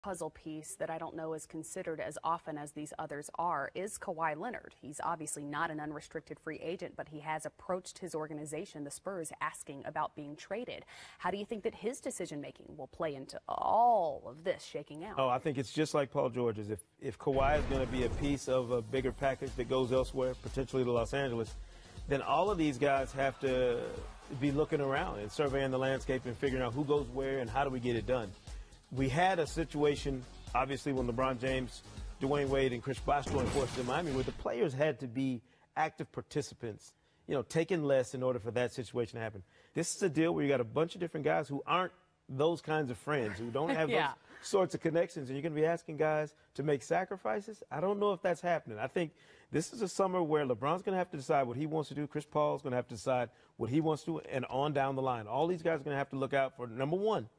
Puzzle piece that I don't know is considered as often as these others are is Kawhi Leonard. He's obviously not an unrestricted free agent, but he has approached his organization, the Spurs, asking about being traded. How do you think that his decision-making will play into all of this shaking out? Oh, I think it's just like Paul George's. If Kawhi is going to be a piece of a bigger package that goes elsewhere, potentially to Los Angeles, then all of these guys have to be looking around and surveying the landscape and figuring out who goes where and how do we get it done. We had a situation, obviously, when LeBron James, Dwayne Wade, and Chris Bosh joined forces in Miami, where the players had to be active participants, taking less in order for that situation to happen. This is a deal where you got a bunch of different guys who aren't those kinds of friends, who don't have those sorts of connections, and you're going to be asking guys to make sacrifices? I don't know if that's happening. I think this is a summer where LeBron's going to have to decide what he wants to do. Chris Paul's going to have to decide what he wants to do, and on down the line. All these guys are going to have to look out for, number one,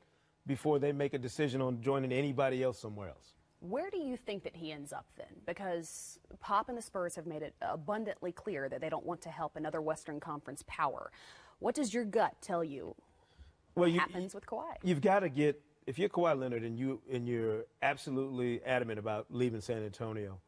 before they make a decision on joining anybody else somewhere else. Where do you think that he ends up then? Because Pop and the Spurs have made it abundantly clear that they don't want to help another Western Conference power. What does your gut tell you happens with Kawhi? You've got to get, if you're Kawhi Leonard and you're absolutely adamant about leaving San Antonio,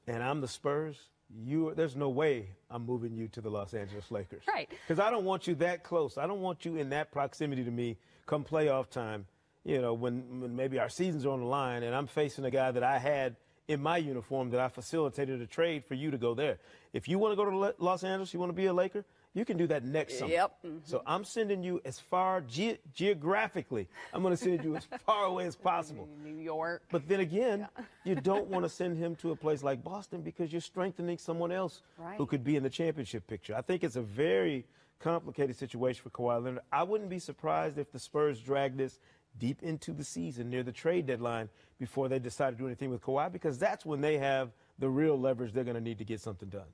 and I'm the Spurs, there's no way I'm moving you to the Los Angeles Lakers. Right. Because I don't want you that close. I don't want you in that proximity to me come playoff time, when maybe our seasons are on the line and I'm facing a guy that I had in my uniform that I facilitated a trade for you to go there. If you want to go to Los Angeles, you want to be a Laker, you can do that next summer. Yep. So I'm sending you as far geographically. I'm going to send you as far away as possible. New York. But then again, you don't want to send him to a place like Boston because you're strengthening someone else who could be in the championship picture. I think it's a very complicated situation for Kawhi Leonard. I wouldn't be surprised if the Spurs drag this deep into the season near the trade deadline before they decide to do anything with Kawhi, because that's when they have the real leverage they're going to need to get something done.